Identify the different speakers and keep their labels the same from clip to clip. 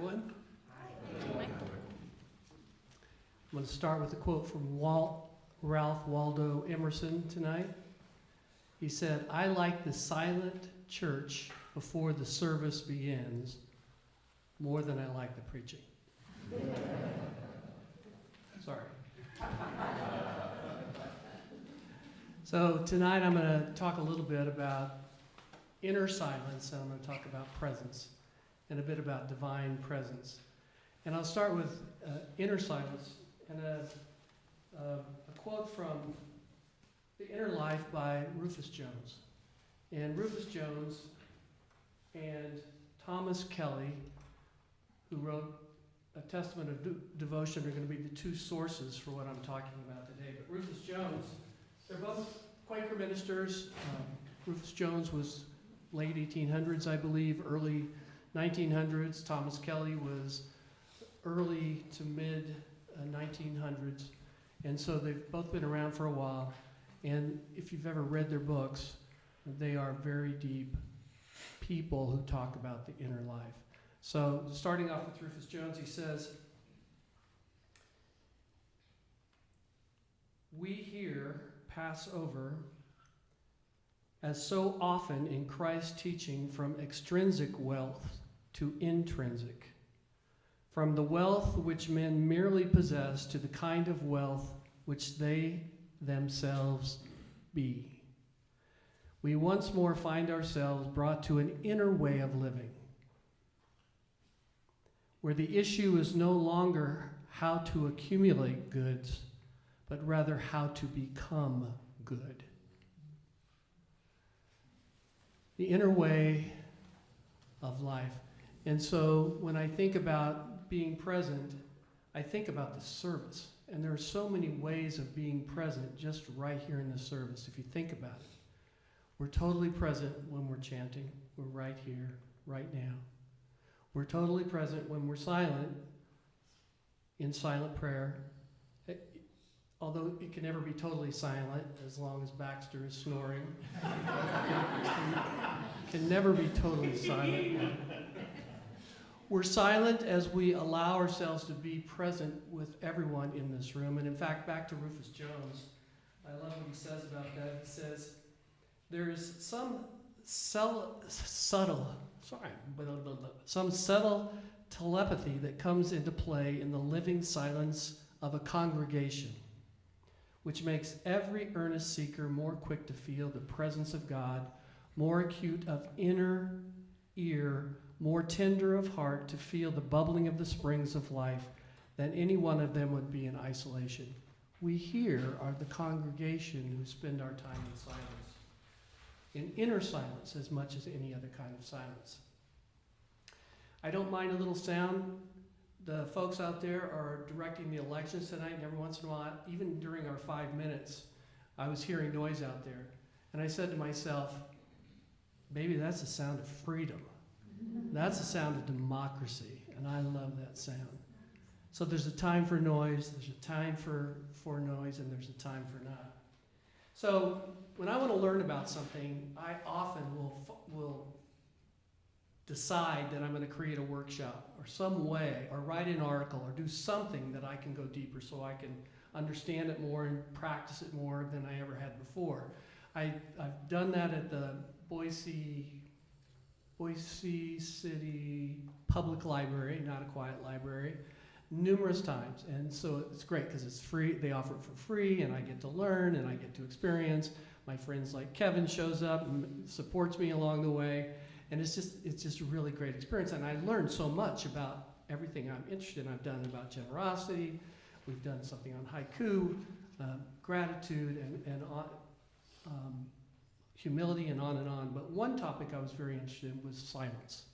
Speaker 1: everyone. Hi. I'm going to start with a quote from Ralph Waldo Emerson tonight. He said, "I like the silent church before the service begins more than I like the preaching." Sorry. So tonight I'm going to talk a little bit about inner silence, and I'm going to talk about presence and a bit about divine presence. And I'll start with inner silence and a quote from The Inner Life by Rufus Jones. And Rufus Jones and Thomas Kelly, who wrote A Testament of Devotion, are going to be the two sources for what I'm talking about today. But Rufus Jones, they're both Quaker ministers. Rufus Jones was late 1800s, I believe, early 1900s. Thomas Kelly was early to mid 1900s. And so they've both been around for a while. And if you've ever read their books, they are very deep people who talk about the inner life. So starting off with Rufus Jones, he says, "We here pass over, as so often in Christ's teaching, from extrinsic wealth to intrinsic, from the wealth which men merely possess to the kind of wealth which they themselves be. We once more find ourselves brought to an inner way of living, where the issue is no longer how to accumulate goods, but rather how to become good." The inner way of life. And so when I think about being present, I think about the service. And there are so many ways of being present just right here in this service, if you think about it. We're totally present when we're chanting. We're right here, right now. We're totally present when we're silent, in silent prayer. Although it can never be totally silent, as long as Baxter is snoring. It can never be totally silent. We're silent as we allow ourselves to be present with everyone in this room. And in fact, back to Rufus Jones, I love what he says about that. He says, there is some subtle telepathy that comes into play in the living silence of a congregation, which makes every earnest seeker more quick to feel the presence of God, more acute of inner ear, more tender of heart to feel the bubbling of the springs of life than any one of them would be in isolation. We here are the congregation who spend our time in silence, in inner silence as much as any other kind of silence. I don't mind a little sound. The folks out there are directing the elections tonight, and every once in a while, even during our 5 minutes, I was hearing noise out there. And I said to myself, maybe that's the sound of freedom. That's the sound of democracy, and I love that sound. So there's a time for noise, there's a time for noise, and there's a time for not. So when I want to learn about something, I often will decide that I'm going to create a workshop or some way, or write an article, or do something that I can go deeper so I can understand it more and practice it more than I ever had before. I've done that at the Boise City Public Library, not a quiet library, numerous times. And so it's great because it's free. They offer it for free, and I get to learn, and I get to experience. My friends like Kevin shows up and supports me along the way. And it's just a really great experience. And I learned so much about everything I'm interested in. I've done about generosity. We've done something on haiku, gratitude, and humility, and on and on. But one topic I was very interested in was silence.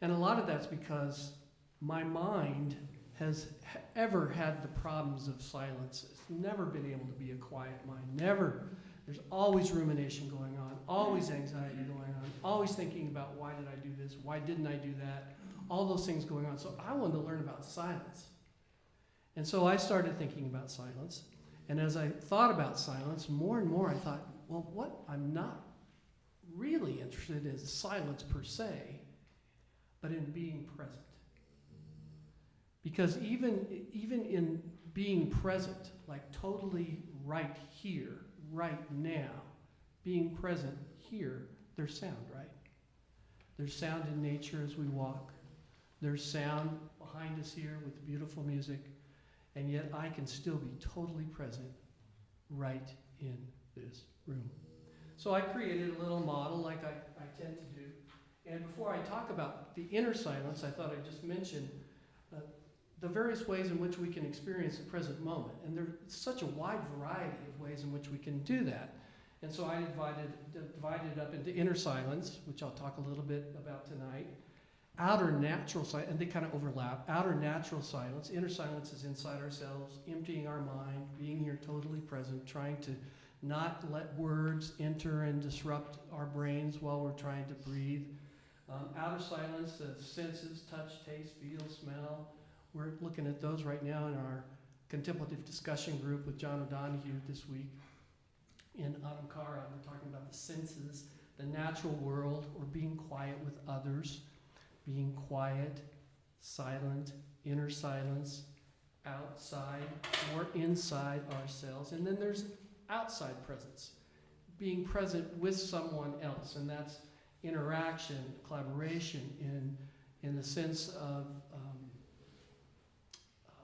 Speaker 1: And a lot of that's because my mind has ever had the problems of silence. It's never been able to be a quiet mind. Never. There's always rumination going on, always anxiety going on, always thinking about why did I do this, why didn't I do that, all those things going on. So I wanted to learn about silence. And so I started thinking about silence. And as I thought about silence, more and more I thought, well, what I'm not really interested in is silence per se, but in being present. Because even in being present, like totally right here, right now, being present here, there's sound, right? There's sound in nature as we walk. There's sound behind us here with beautiful music. And yet I can still be totally present right in this room. So I created a little model like I tend to do. And before I talk about the inner silence, I thought I'd just mention the various ways in which we can experience the present moment. And there's such a wide variety of ways in which we can do that. And so I divided it up into inner silence, which I'll talk a little bit about tonight. Outer natural silence, and they kind of overlap. Outer natural silence. Inner silence is inside ourselves, emptying our mind, being here totally present, trying to not let words enter and disrupt our brains while we're trying to breathe. Outer silence, the senses, touch, taste, feel, smell. We're looking at those right now in our contemplative discussion group with John O'Donohue this week. In Alamkara, we're talking about the senses, the natural world, or being quiet with others, being quiet, silent, inner silence, outside or inside ourselves. And then there's outside presence, being present with someone else, and that's interaction, collaboration in the sense of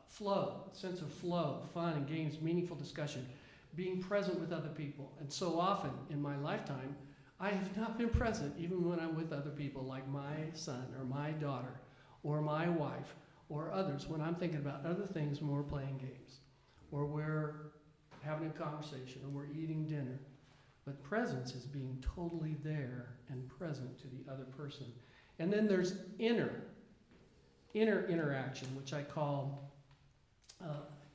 Speaker 1: flow, fun and games, meaningful discussion, being present with other people. And so often in my lifetime, I have not been present even when I'm with other people, like my son or my daughter or my wife or others, when I'm thinking about other things when we're playing games or we're having a conversation or we're eating dinner. But presence is being totally there and present to the other person. And then there's inner interaction, which I call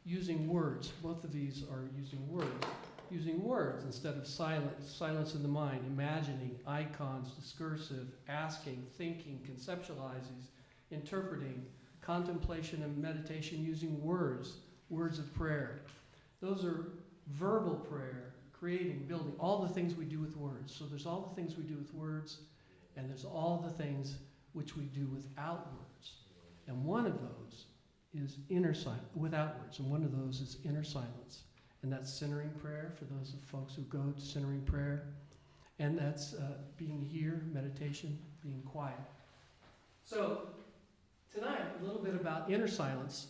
Speaker 1: using words. Both of these are using words. Using words instead of silence in the mind, imagining, icons, discursive, asking, thinking, conceptualizing, interpreting, contemplation and meditation using words of prayer. Those are verbal prayer, creating, building, all the things we do with words. So there's all the things we do with words, and there's all the things which we do without words. And one of those is inner silence, without words, and one of those is inner silence. And that's centering prayer for those folks who go to centering prayer. And that's being here, meditation, being quiet. So tonight, a little bit about inner silence.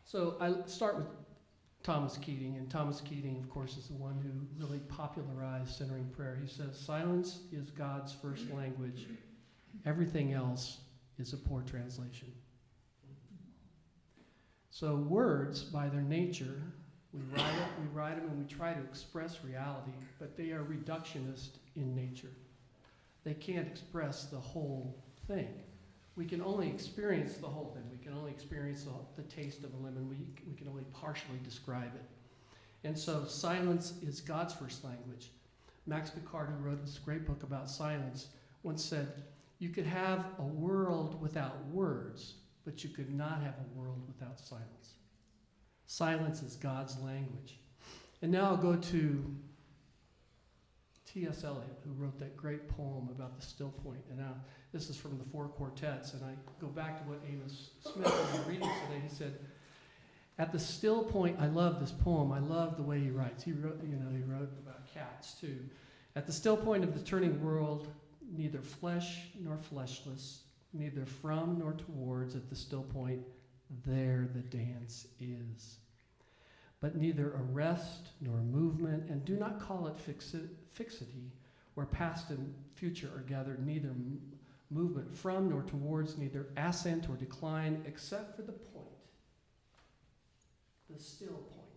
Speaker 1: So I start with Thomas Keating, and Thomas Keating, of course, is the one who really popularized centering prayer. He says, silence is God's first language. Everything else is a poor translation. So words, by their nature, we write them and we try to express reality, but they are reductionist in nature. They can't express the whole thing. We can only experience the whole thing. We can only experience the taste of a lemon. We can only partially describe it. And so silence is God's first language. Max Picard, who wrote this great book about silence, once said, you could have a world without words, but you could not have a world without silence. Silence is God's language. And now I'll go to T.S. Eliot, who wrote that great poem about the still point. And now this is from the Four Quartets, and I go back to what Amos Smith was reading today. He said, at the still point, I love this poem. I love the way he writes. He wrote about cats too. At the still point of the turning world, neither flesh nor fleshless, neither from nor towards, at the still point, there the dance is. But neither arrest nor movement, and do not call it fixity, where past and future are gathered, neither movement from nor towards, neither ascent or decline, except for the point, the still point.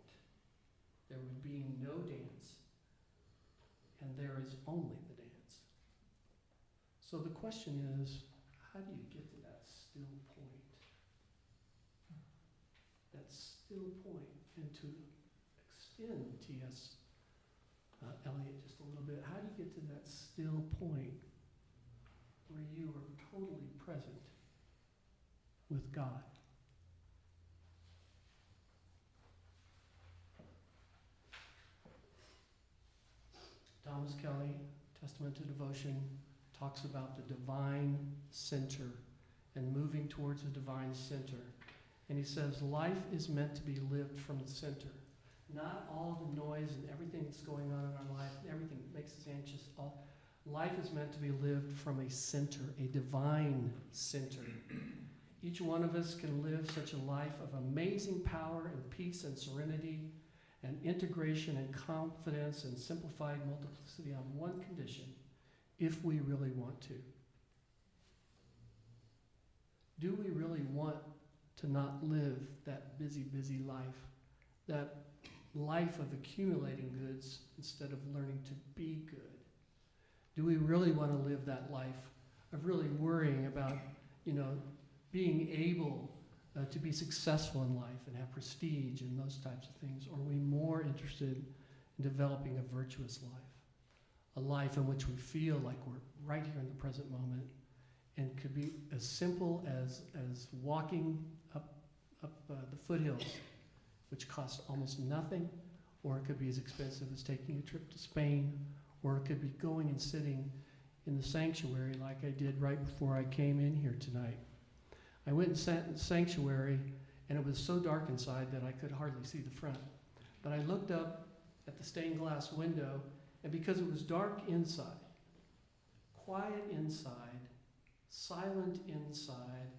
Speaker 1: There would be no dance, and there is only the dance. So the question is, how do you get to that still point? That still point, and to extend T.S. Eliot just a little bit, how do you get to that still point where you are totally present with God? Thomas Kelly, Testament to Devotion, talks about the divine center and moving towards the divine center. And he says life is meant to be lived from the center. Not all the noise and everything that's going on in our life, everything that makes us anxious. Life is meant to be lived from a center, a divine center. Each one of us can live such a life of amazing power and peace and serenity and integration and confidence and simplified multiplicity on one condition, if we really want to. Do we really want to not live that busy, busy life, that life of accumulating goods instead of learning to be good? Do we really want to live that life of really worrying about, being able to be successful in life and have prestige and those types of things? Or are we more interested in developing a virtuous life, a life in which we feel like we're right here in the present moment, and could be as simple as walking up the foothills, which costs almost nothing, or it could be as expensive as taking a trip to Spain, or it could be going and sitting in the sanctuary like I did right before I came in here tonight. I went and sat in the sanctuary, and it was so dark inside that I could hardly see the front. But I looked up at the stained glass window, and because it was dark inside, quiet inside, silent inside,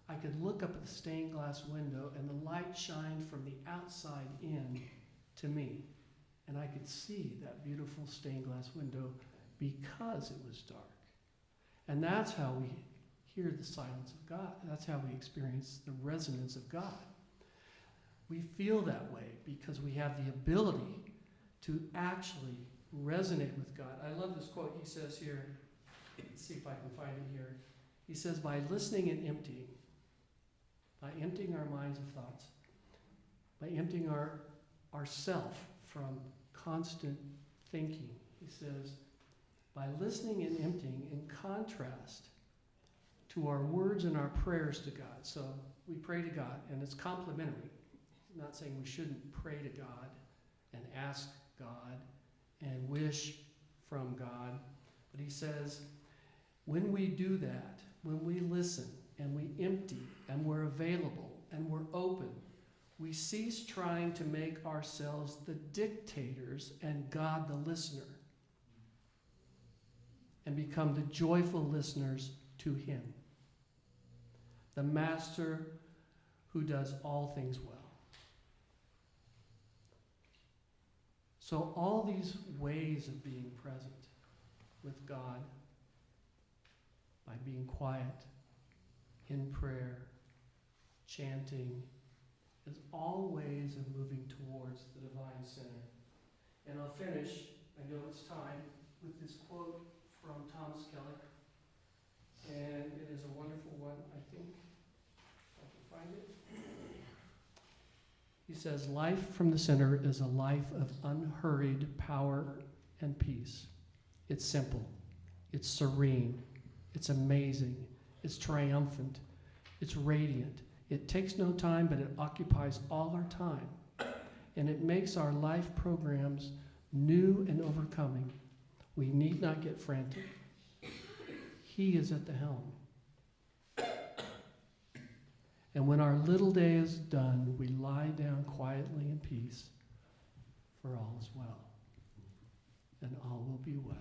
Speaker 1: I could look up at the stained glass window, and the light shined from the outside in to me. And I could see that beautiful stained glass window because it was dark. And that's how we hear the silence of God. That's how we experience the resonance of God. We feel that way because we have the ability to actually resonate with God. I love this quote he says here. Let's see if I can find it here. He says, by listening and emptying, by emptying our minds of thoughts, by emptying our self from constant thinking, he says, by listening and emptying, in contrast to our words and our prayers to God. So we pray to God, and it's complimentary. He's not saying we shouldn't pray to God and ask God and wish from God. But he says, when we do that, when we listen and we empty and we're available and we're open, we cease trying to make ourselves the dictators and God the listener, and become the joyful listeners to him, the master who does all things well. So all these ways of being present with God, by being quiet, in prayer, chanting, is all ways of moving towards the divine center. And I'll finish, I know it's time, with this quote from Thomas Kelly. And it is a wonderful one, I think. If I can find it. He says, life from the center is a life of unhurried power and peace. It's simple. It's serene. It's amazing. It's triumphant. It's radiant. It takes no time, but it occupies all our time. And it makes our life programs new and overcoming. We need not get frantic. He is at the helm. And when our little day is done, we lie down quietly in peace, for all is well, and all will be well.